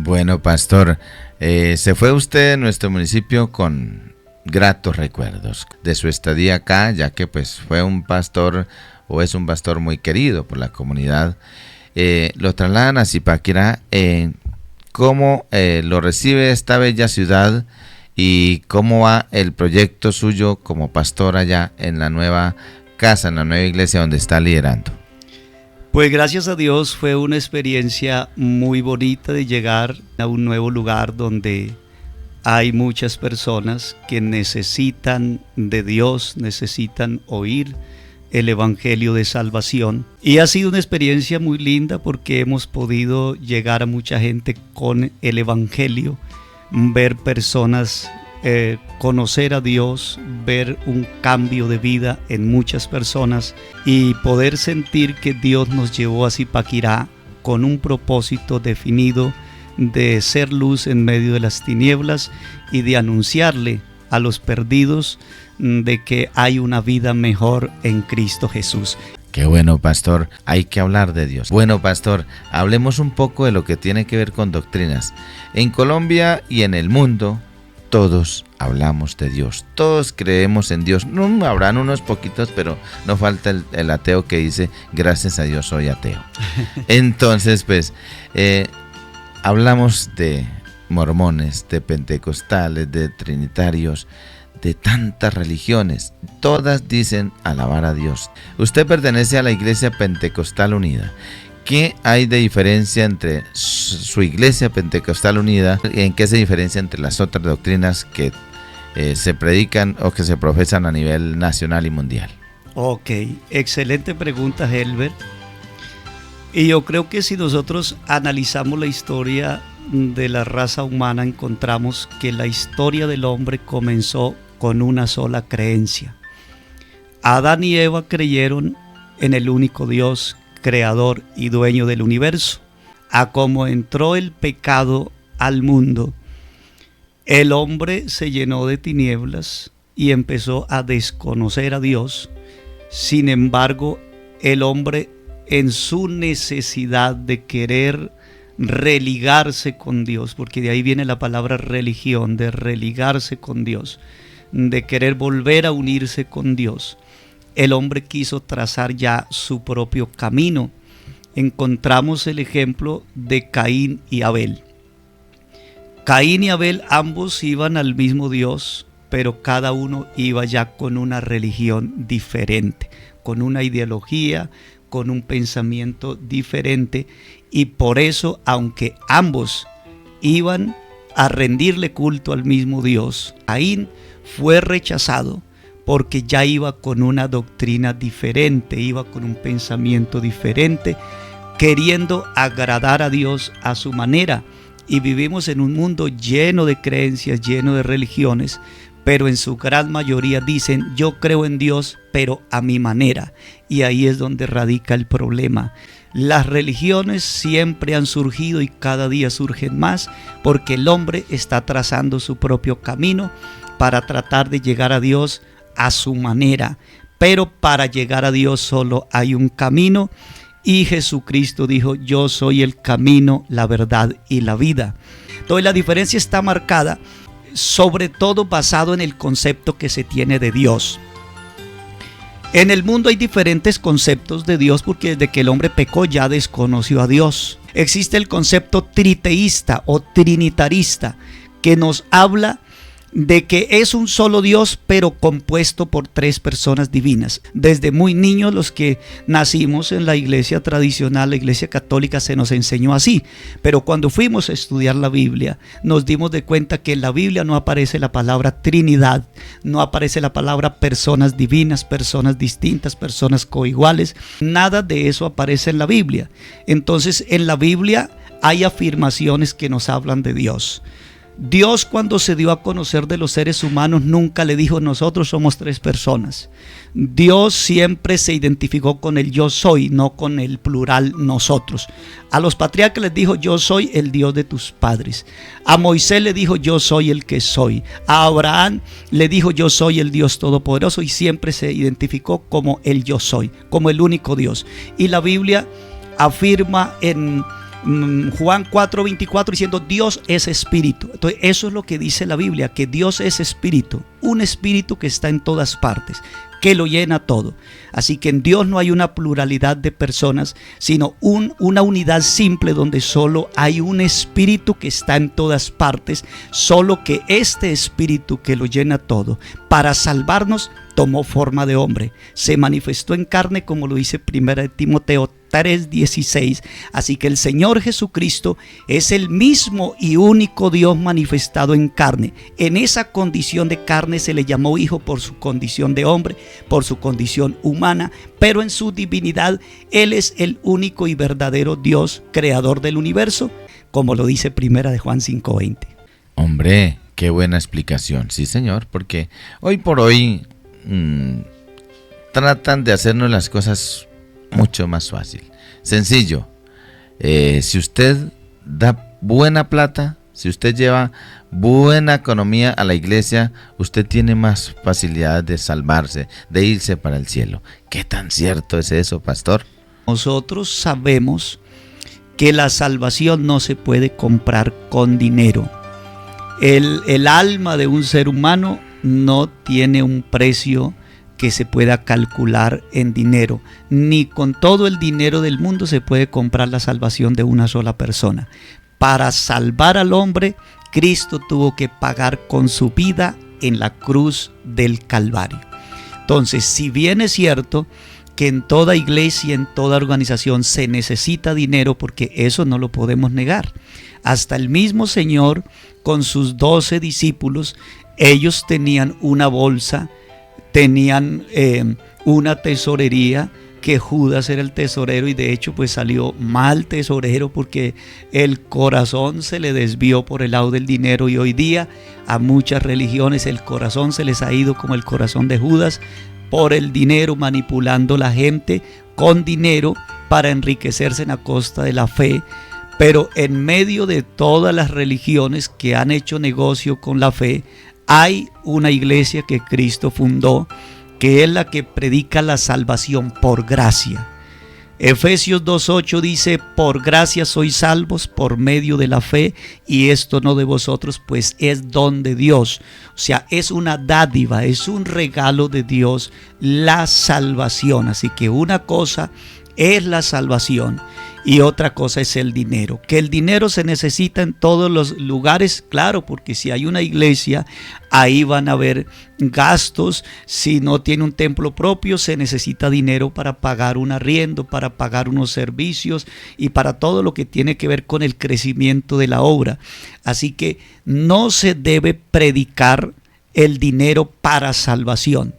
Bueno, pastor, se fue usted de nuestro municipio con gratos recuerdos de su estadía acá, ya que pues fue un pastor o es un pastor muy querido por la comunidad. Lo trasladan a Zipaquirá. ¿Cómo lo recibe esta bella ciudad y cómo va el proyecto suyo como pastor allá en la nueva casa, en la nueva iglesia donde está liderando? Pues gracias a Dios fue una experiencia muy bonita de llegar a un nuevo lugar donde hay muchas personas que necesitan de Dios, necesitan oír el evangelio de salvación. Y ha sido una experiencia muy linda porque hemos podido llegar a mucha gente con el evangelio, ver personas conocer a Dios, ver un cambio de vida en muchas personas y poder sentir que Dios nos llevó a Zipaquirá con un propósito definido de ser luz en medio de las tinieblas y de anunciarle a los perdidos de que hay una vida mejor en Cristo Jesús. Qué bueno, pastor, hay que hablar de Dios. Bueno, pastor, hablemos un poco de lo que tiene que ver con doctrinas. En Colombia y en el mundo, todos hablamos de Dios, todos creemos en Dios. No, habrán unos poquitos, pero no falta el ateo que dice, gracias a Dios soy ateo. Entonces, pues, hablamos de mormones, de pentecostales, de trinitarios, de tantas religiones. Todas dicen alabar a Dios. Usted pertenece a la Iglesia Pentecostal Unida. ¿Qué hay de diferencia entre su Iglesia Pentecostal Unida y en qué se diferencia entre las otras doctrinas que se predican o que se profesan a nivel nacional y mundial? Ok, excelente pregunta, Helber. Y yo creo que si nosotros analizamos la historia de la raza humana, encontramos que la historia del hombre comenzó con una sola creencia. Adán y Eva creyeron en el único Dios, creador y dueño del universo. A como entró el pecado al mundo, el hombre se llenó de tinieblas y empezó a desconocer a Dios. Sin embargo, el hombre, en su necesidad de querer religarse con Dios, porque de ahí viene la palabra religión, de religarse con Dios, de querer volver a unirse con Dios, el hombre quiso trazar ya su propio camino. Encontramos el ejemplo de Caín y Abel. Caín y Abel ambos iban al mismo Dios, pero cada uno iba ya con una religión diferente, con una ideología, con un pensamiento diferente, y por eso, aunque ambos iban a rendirle culto al mismo Dios, Caín fue rechazado porque ya iba con una doctrina diferente, iba con un pensamiento diferente, queriendo agradar a Dios a su manera. Y vivimos en un mundo lleno de creencias, lleno de religiones, pero en su gran mayoría dicen, yo creo en Dios, pero a mi manera. Y ahí es donde radica el problema. Las religiones siempre han surgido y cada día surgen más, porque el hombre está trazando su propio camino para tratar de llegar a Dios a su manera. Pero para llegar a Dios solo hay un camino, y Jesucristo dijo, yo soy el camino, la verdad y la vida. Entonces la diferencia está marcada sobre todo basado en el concepto que se tiene de Dios. En el mundo hay diferentes conceptos de Dios porque desde que el hombre pecó ya desconoció a Dios. Existe el concepto triteísta o trinitarista que nos habla de que es un solo Dios pero compuesto por tres personas divinas. Desde muy niños los que nacimos en la iglesia tradicional, la iglesia católica, se nos enseñó así, pero cuando fuimos a estudiar la Biblia nos dimos de cuenta que en la Biblia no aparece la palabra Trinidad, no aparece la palabra personas divinas, personas distintas, personas coiguales, nada de eso aparece en la Biblia. Entonces en la Biblia hay afirmaciones que nos hablan de Dios. Dios, cuando se dio a conocer de los seres humanos, nunca le dijo nosotros somos tres personas. Dios siempre se identificó con el yo soy, no con el plural nosotros. A los patriarcas les dijo yo soy el Dios de tus padres. A Moisés le dijo yo soy el que soy. A Abraham le dijo yo soy el Dios todopoderoso, y siempre se identificó como el yo soy, como el único Dios. Y la Biblia afirma en Juan 4:24 diciendo Dios es espíritu. Entonces eso es lo que dice la Biblia, que Dios es espíritu, un espíritu que está en todas partes, que lo llena todo. Así que en Dios no hay una pluralidad de personas, sino una unidad simple donde solo hay un espíritu que está en todas partes, solo que este espíritu que lo llena todo, para salvarnos, tomó forma de hombre, se manifestó en carne, como lo dice 1 Timoteo 3:16. Así que el Señor Jesucristo es el mismo y único Dios manifestado en carne. En esa condición de carne se le llamó hijo por su condición de hombre, por su condición humana, pero en su divinidad Él es el único y verdadero Dios, creador del universo, como lo dice 1 de Juan 5:20. Hombre, qué buena explicación, sí señor, porque hoy por hoy tratan de hacernos las cosas mucho más fácil, sencillo. Si usted da buena plata, si usted lleva buena economía a la iglesia, usted tiene más facilidad de salvarse, de irse para el cielo. ¿Qué tan cierto es eso, pastor? Nosotros sabemos que la salvación no se puede comprar con dinero. El alma de un ser humano no tiene un precio que se pueda calcular en dinero, ni con todo el dinero del mundo se puede comprar la salvación de una sola persona. Para salvar al hombre, Cristo tuvo que pagar con su vida en la cruz del Calvario. Entonces, si bien es cierto que en toda iglesia, en toda organización se necesita dinero, porque eso no lo podemos negar. Hasta el mismo Señor con sus 12 discípulos, ellos tenían una bolsa, tenían una tesorería, que Judas era el tesorero y de hecho pues salió mal tesorero porque el corazón se le desvió por el lado del dinero, y hoy día a muchas religiones el corazón se les ha ido como el corazón de Judas por el dinero, manipulando la gente con dinero para enriquecerse a costa de la fe. Pero en medio de todas las religiones que han hecho negocio con la fe, hay una iglesia que Cristo fundó, que es la que predica la salvación por gracia. Efesios 2:8 dice: por gracia sois salvos por medio de la fe, y esto no de vosotros, pues es don de Dios. O sea, es una dádiva, es un regalo de Dios la salvación. Así que una cosa es la salvación y otra cosa es el dinero. Que el dinero se necesita en todos los lugares, claro, porque si hay una iglesia, ahí van a haber gastos. Si no tiene un templo propio, se necesita dinero para pagar un arriendo, para pagar unos servicios y para todo lo que tiene que ver con el crecimiento de la obra. Así que no se debe predicar el dinero para salvación.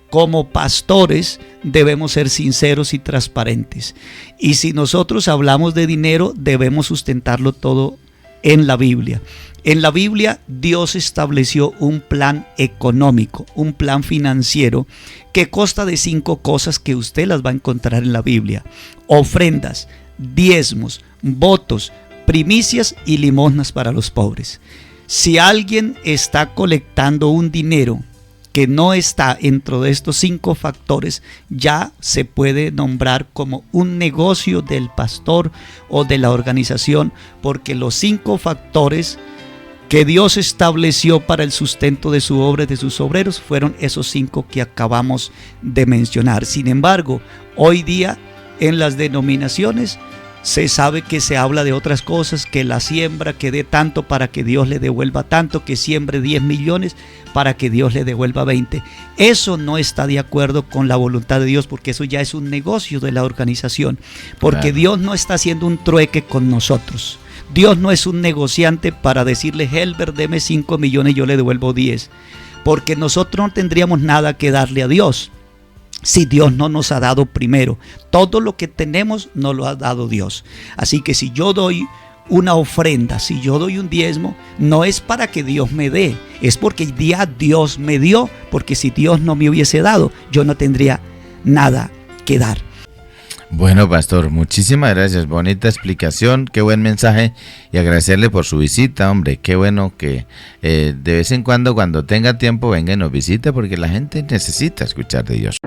Como pastores debemos ser sinceros y transparentes. Y si nosotros hablamos de dinero, debemos sustentarlo todo en la Biblia. En la Biblia Dios estableció un plan económico, un plan financiero que consta de 5 cosas que usted las va a encontrar en la Biblia: ofrendas, diezmos, votos, primicias y limosnas para los pobres. Si alguien está colectando un dinero que no está dentro de estos 5 factores, ya se puede nombrar como un negocio del pastor o de la organización, porque los 5 factores que Dios estableció para el sustento de su obra y de sus obreros fueron esos 5 que acabamos de mencionar. Sin embargo, hoy día en las denominaciones se sabe que se habla de otras cosas, que la siembra, que dé tanto para que Dios le devuelva tanto, que siembre 10 millones para que Dios le devuelva 20. Eso no está de acuerdo con la voluntad de Dios, porque eso ya es un negocio de la organización, porque claro, Dios no está haciendo un trueque con nosotros. Dios no es un negociante para decirle: Helber, deme 5 millones y yo le devuelvo 10, porque nosotros no tendríamos nada que darle a Dios si Dios no nos ha dado primero. Todo lo que tenemos nos lo ha dado Dios. Así que si yo doy una ofrenda, si yo doy un diezmo, no es para que Dios me dé, es porque ya Dios me dio, porque si Dios no me hubiese dado, yo no tendría nada que dar. Bueno, pastor, muchísimas gracias, bonita explicación, qué buen mensaje, y agradecerle por su visita, hombre. Qué bueno que de vez en cuando tenga tiempo, venga y nos visite, porque la gente necesita escuchar de Dios.